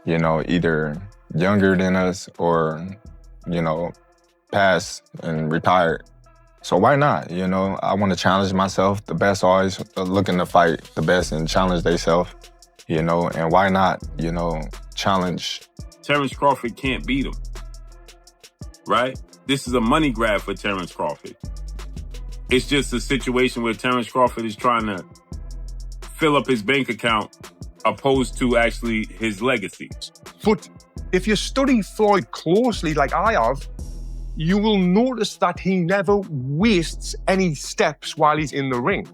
either younger than us or, passed and retired. So why not? I want to challenge myself. The best always looking to fight the best and challenge themselves, and why not, challenge. Terence Crawford can't beat him, right? This is a money grab for Terence Crawford. It's just a situation where Terence Crawford is trying to fill up his bank account opposed to actually his legacy. But if you study Floyd closely like I have, you will notice that he never wastes any steps while he's in the ring.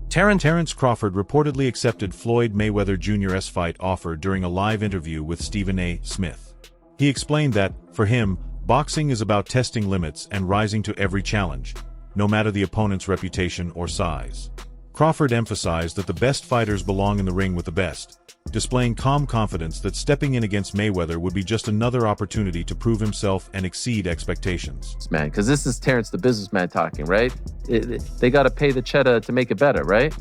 Terence Crawford reportedly accepted Floyd Mayweather Jr.'s fight offer during a live interview with Stephen A. Smith. He explained that, for him, boxing is about testing limits and rising to every challenge, no matter the opponent's reputation or size. Crawford emphasized that the best fighters belong in the ring with the best, displaying calm confidence that stepping in against Mayweather would be just another opportunity to prove himself and exceed expectations. Man, because this is Terence the businessman talking, right? They got to pay the cheddar to make it better, right?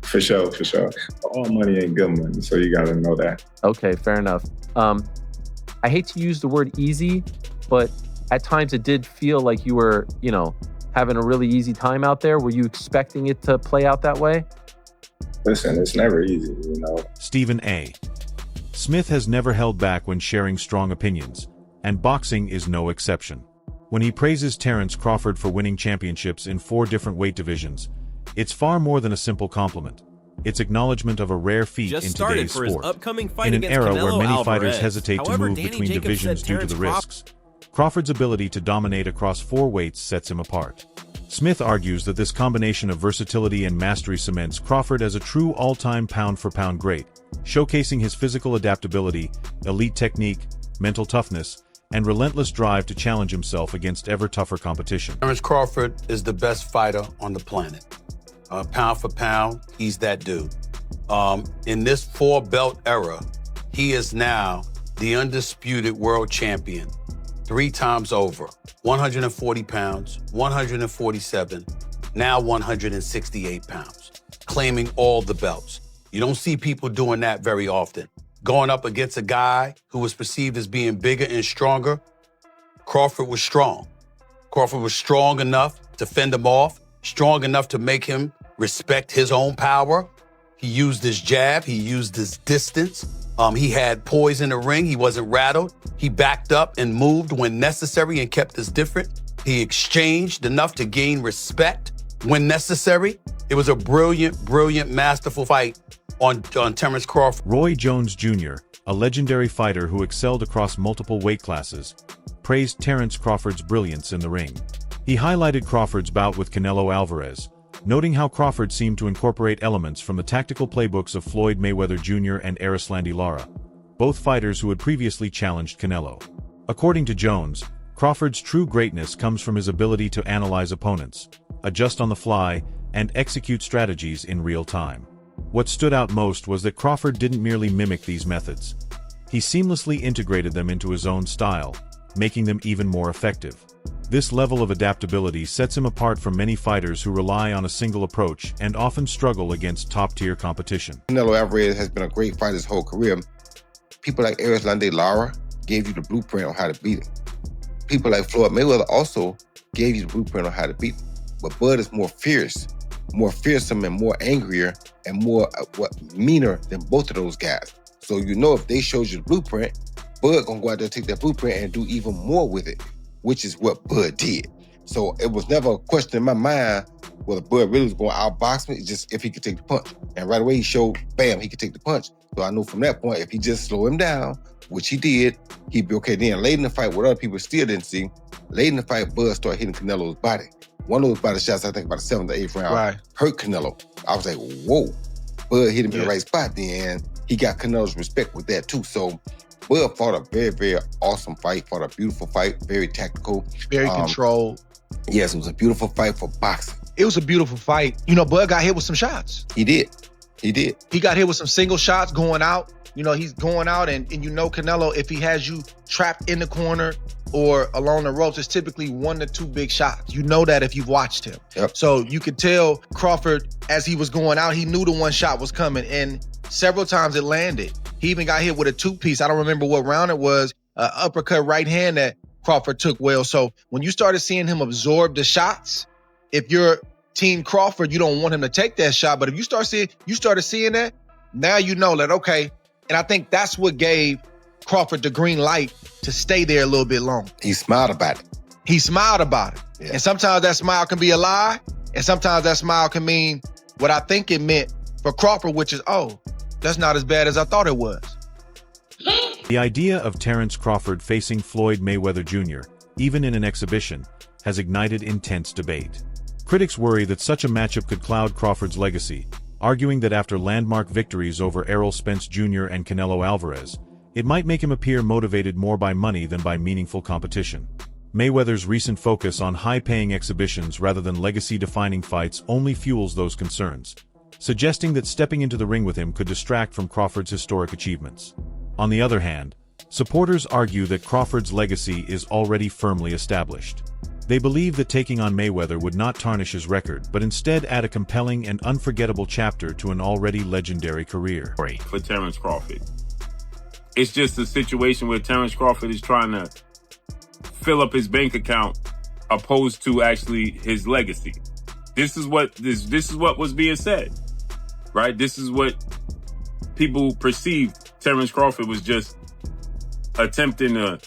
For sure. All money ain't good money, so you got to know that. Okay, fair enough. I hate to use the word easy, but at times it did feel like you were, having a really easy time out there. Were you expecting it to play out that way? Listen, it's never easy, Stephen A. Smith has never held back when sharing strong opinions, and boxing is no exception. When he praises Terence Crawford for winning championships in 4 different weight divisions, it's far more than a simple compliment. It's acknowledgement of a rare feat in today's sport. In an era where many fighters hesitate to move between divisions due to the risks, Crawford's ability to dominate across 4 weights sets him apart. Smith argues that this combination of versatility and mastery cements Crawford as a true all-time pound-for-pound great, showcasing his physical adaptability, elite technique, mental toughness, and relentless drive to challenge himself against ever-tougher competition. Terence Crawford is the best fighter on the planet. Pound for pound, he's that dude. In this 4-belt era, he is now the undisputed world champion 3 times over. 140 pounds, 147, now 168 pounds, claiming all the belts. You don't see people doing that very often. Going up against a guy who was perceived as being bigger and stronger, Crawford was strong. Crawford was strong enough to fend him off, strong enough to make him respect his own power. He used his jab, he used his distance. He had poise in the ring, he wasn't rattled. He backed up and moved when necessary and kept us different. He exchanged enough to gain respect when necessary. It was a brilliant, masterful fight on Terence Crawford. Roy Jones Jr., a legendary fighter who excelled across multiple weight classes, praised Terence Crawford's brilliance in the ring. He highlighted Crawford's bout with Canelo Alvarez, noting how Crawford seemed to incorporate elements from the tactical playbooks of Floyd Mayweather Jr. and Erislandy Lara, both fighters who had previously challenged Canelo. According to Jones, Crawford's true greatness comes from his ability to analyze opponents, adjust on the fly, and execute strategies in real time. What stood out most was that Crawford didn't merely mimic these methods. He seamlessly integrated them into his own style, making them even more effective. This level of adaptability sets him apart from many fighters who rely on a single approach and often struggle against top-tier competition. Canelo Alvarez has been a great fighter his whole career. People like Erislandy Lara gave you the blueprint on how to beat him. People like Floyd Mayweather also gave you the blueprint on how to beat him. But Bud is more fierce, more fearsome and more angrier and more meaner than both of those guys. So if they showed you the blueprint, Bud gonna go out there and take that blueprint and do even more with it, which is what Bud did. So it was never a question in my mind whether Bud really was going to outbox me, it's just if he could take the punch. And right away he showed, bam, he could take the punch. So I knew from that point, if he just slow him down, which he did, he'd be okay. Then late in the fight, what other people still didn't see, late in the fight, Bud started hitting Canelo's body. One of those body shots, I think about the 7th or 8th round, hurt Canelo. I was like, whoa. Bud hit him in the right spot then. He got Canelo's respect with that too. So Bud fought a very, very awesome fight, fought a beautiful fight, very tactical. Very controlled. Yes, it was a beautiful fight for boxing. It was a beautiful fight. Bud got hit with some shots. He did. He got hit with some single shots going out. You know, he's going out and you know Canelo, if he has you trapped in the corner or along the ropes, it's typically 1 to 2 big shots. You know that if you've watched him. Yep. So you could tell Crawford, as he was going out, he knew the one shot was coming, and several times it landed. He even got hit with a 2-piece. I don't remember what round it was, uppercut right hand that Crawford took well. So when you started seeing him absorb the shots, if you're Team Crawford, you don't want him to take that shot. But if you started seeing that, now you know that, okay. And I think that's what gave Crawford the green light to stay there a little bit longer. He smiled about it. He smiled about it. Yeah. And sometimes that smile can be a lie, and sometimes that smile can mean what I think it meant for Crawford, which is, oh, that's not as bad as I thought it was. The idea of Terence Crawford facing Floyd Mayweather Jr., even in an exhibition, has ignited intense debate. Critics worry that such a matchup could cloud Crawford's legacy, arguing that after landmark victories over Errol Spence Jr. and Canelo Alvarez, it might make him appear motivated more by money than by meaningful competition. Mayweather's recent focus on high-paying exhibitions rather than legacy-defining fights only fuels those concerns, suggesting that stepping into the ring with him could distract from Crawford's historic achievements. On the other hand, supporters argue that Crawford's legacy is already firmly established. They believe that taking on Mayweather would not tarnish his record, but instead add a compelling and unforgettable chapter to an already legendary career. For Terence Crawford, it's just a situation where Terence Crawford is trying to fill up his bank account opposed to actually his legacy. This is what was being said, right? This is what people perceived. Terence Crawford was just attempting to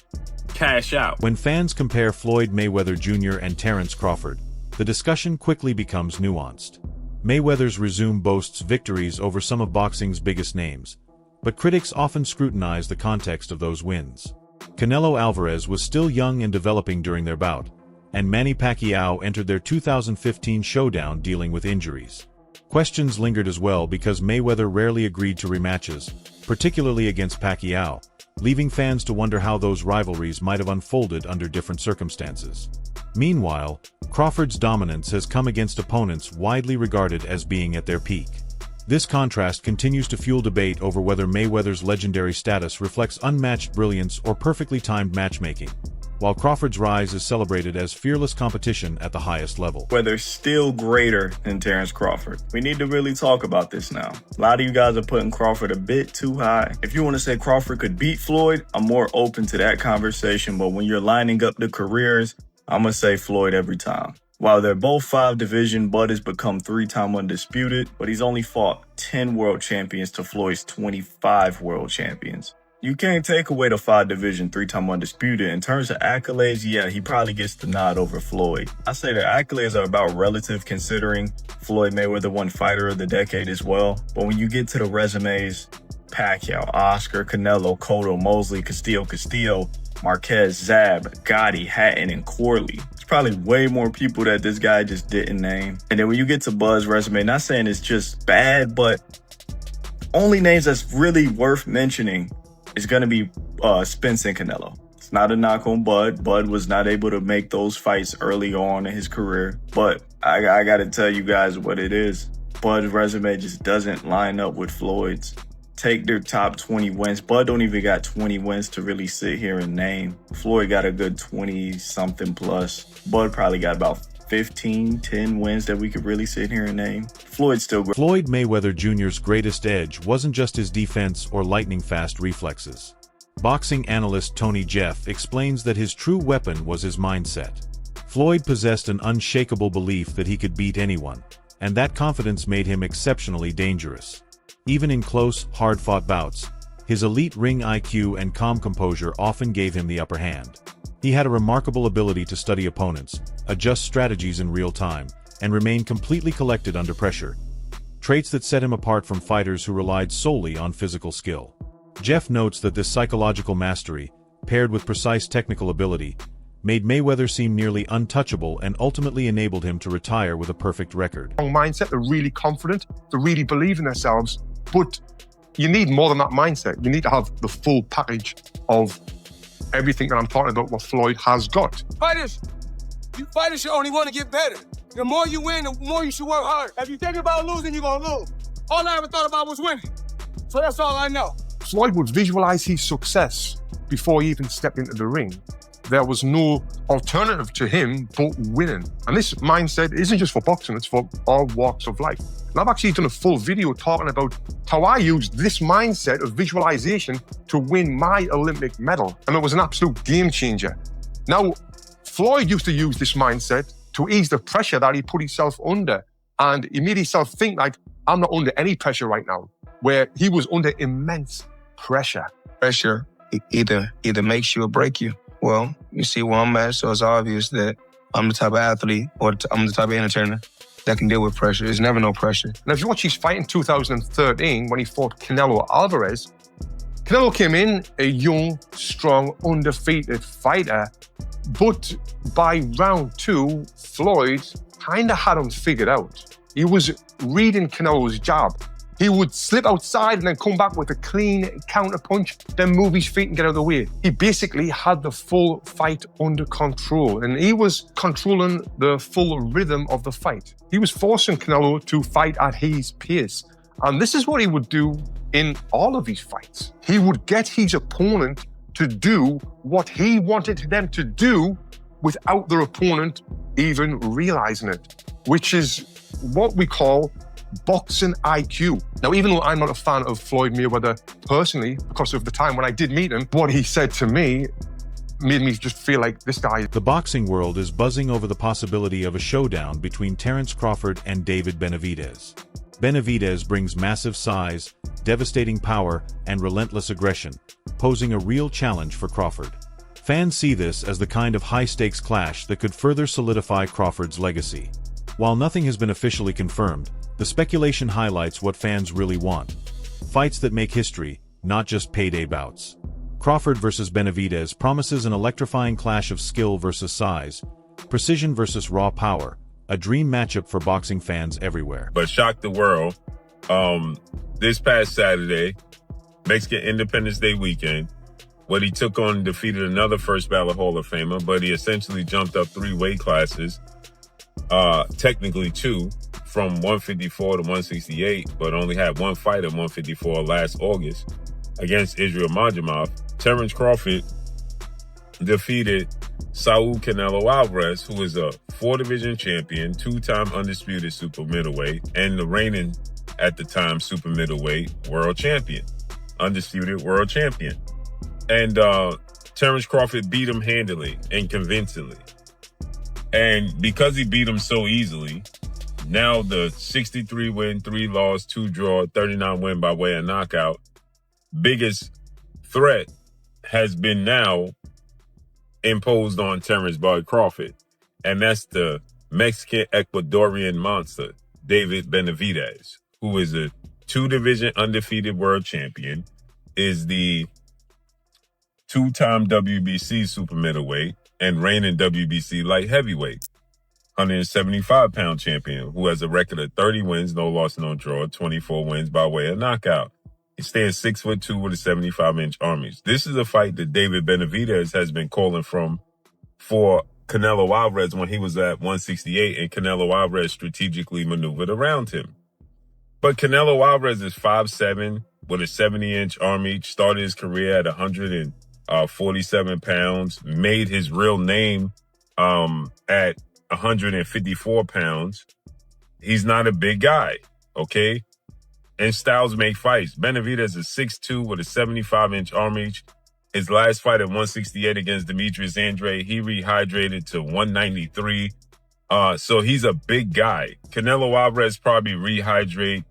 cash out. When fans compare Floyd Mayweather Jr. and Terence Crawford, the discussion quickly becomes nuanced. Mayweather's resume boasts victories over some of boxing's biggest names, but critics often scrutinize the context of those wins. Canelo Alvarez was still young and developing during their bout, and Manny Pacquiao entered their 2015 showdown dealing with injuries. Questions lingered as well because Mayweather rarely agreed to rematches, particularly against Pacquiao, leaving fans to wonder how those rivalries might have unfolded under different circumstances. Meanwhile, Crawford's dominance has come against opponents widely regarded as being at their peak. This contrast continues to fuel debate over whether Mayweather's legendary status reflects unmatched brilliance or perfectly timed matchmaking, while Crawford's rise is celebrated as fearless competition at the highest level. Mayweather's still greater than Terence Crawford. We need to really talk about this now. A lot of you guys are putting Crawford a bit too high. If you want to say Crawford could beat Floyd, I'm more open to that conversation, but when you're lining up the careers, I'm going to say Floyd every time. While they're both 5-division, Bud has become 3-time undisputed, but he's only fought 10 world champions to Floyd's 25 world champions. You can't take away the 5-division, 3-time undisputed. In terms of accolades, yeah, he probably gets the nod over Floyd. I say the accolades are about relative, considering Floyd Mayweather won Fighter of the Decade as well. But when you get to the resumes, Pacquiao, Oscar, Canelo, Cotto, Mosley, Castillo, Marquez, Zab, Gotti, Hatton, and Corley. There's probably way more people that this guy just didn't name. And then when you get to Bud's resume, not saying it's just bad, but only names that's really worth mentioning is going to be Spence and Canelo. It's not a knock on Bud. Bud was not able to make those fights early on in his career. But I got to tell you guys what it is. Bud's resume just doesn't line up with Floyd's. Take their top 20 wins. Bud don't even got 20 wins to really sit here and name. Floyd got a good 20-something plus. Bud probably got about 15, 10 wins that we could really sit here and name. Floyd's still great. Floyd Mayweather Jr.'s greatest edge wasn't just his defense or lightning-fast reflexes. Boxing analyst Tony Jeff explains that his true weapon was his mindset. Floyd possessed an unshakable belief that he could beat anyone, and that confidence made him exceptionally dangerous. Even in close, hard-fought bouts, his elite ring IQ and calm composure often gave him the upper hand. He had a remarkable ability to study opponents, adjust strategies in real time, and remain completely collected under pressure, traits that set him apart from fighters who relied solely on physical skill. Jeff notes that this psychological mastery, paired with precise technical ability, made Mayweather seem nearly untouchable and ultimately enabled him to retire with a perfect record. Mindset, they're really confident, they really believe in themselves, but you need more than that mindset. You need to have the full package of everything that I'm talking about, what Floyd has got. Fighters should only want to get better. The more you win, the more you should work hard. If you think about losing, you're going to lose. All I ever thought about was winning. So that's all I know. Floyd would visualize his success before he even stepped into the ring. There was no alternative to him but winning. And this mindset isn't just for boxing, it's for all walks of life. And I've actually done a full video talking about how I used this mindset of visualization to win my Olympic medal. And it was an absolute game changer. Now, Floyd used to use this mindset to ease the pressure that he put himself under. And he made himself think like, I'm not under any pressure right now, where he was under immense pressure. Pressure either makes you or break you. Well, you see where I'm at, so it's obvious that I'm the type of athlete or I'm the type of entertainer that can deal with pressure. There's never no pressure. Now, if you watch his fight in 2013 when he fought Canelo Alvarez, Canelo came in a young, strong, undefeated fighter, but by round 2, Floyd kind of had him figured out. He was reading Canelo's jab. He would slip outside and then come back with a clean counter punch, then move his feet and get out of the way. He basically had the full fight under control, and he was controlling the full rhythm of the fight. He was forcing Canelo to fight at his pace. And this is what he would do in all of his fights. He would get his opponent to do what he wanted them to do without their opponent even realizing it, which is what we call boxing IQ. Now, even though I'm not a fan of Floyd Mayweather personally, because of the time when I did meet him, what he said to me made me just feel like this guy. The boxing world is buzzing over the possibility of a showdown between Terence Crawford and David Benavidez. Benavidez brings massive size, devastating power, and relentless aggression, posing a real challenge for Crawford. Fans see this as the kind of high-stakes clash that could further solidify Crawford's legacy. While nothing has been officially confirmed, the speculation highlights what fans really want. Fights that make history, not just payday bouts. Crawford versus Benavidez promises an electrifying clash of skill versus size, precision versus raw power, a dream matchup for boxing fans everywhere. But shocked the world. This past Saturday, Mexican Independence Day weekend, what he took on defeated another first ballot Hall of Famer, but he essentially jumped up 3 weight classes, technically 2, from 154 to 168, but only had 1 fight at 154 last August against Israel Madrimov. Terence Crawford defeated Saul Canelo Alvarez, who is a 4-division champion, 2-time undisputed super middleweight, and the reigning, at the time, super middleweight world champion, undisputed world champion. And Terence Crawford beat him handily and convincingly. And because he beat him so easily, now the 63 win, 3 loss, 2 draw, 39 win by way of knockout, biggest threat has been now imposed on Terence Bud Crawford. And that's the Mexican Ecuadorian monster, David Benavidez, who is a 2-division undefeated world champion, is the 2-time WBC super middleweight and reigning WBC light heavyweight, 175-pound champion, who has a record of 30 wins, no loss, no draw, 24 wins by way of knockout. He stands 6'2" with a 75-inch arm reach. This is a fight that David Benavidez has been calling for Canelo Alvarez when he was at 168, and Canelo Alvarez strategically maneuvered around him. But Canelo Alvarez is 5'7", with a 70-inch arm reach, started his career at 147 pounds, made his real name at 154 pounds. He's not a big guy, okay? And styles make fights. Benavidez is 6'2" with a 75-inch arm reach. His last fight at 168 against Demetrius Andrade, he rehydrated to 193. So he's a big guy. Canelo Alvarez probably rehydrate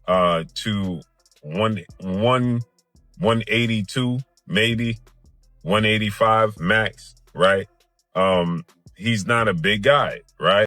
to 182, maybe 185 max, right? He's not a big guy, right?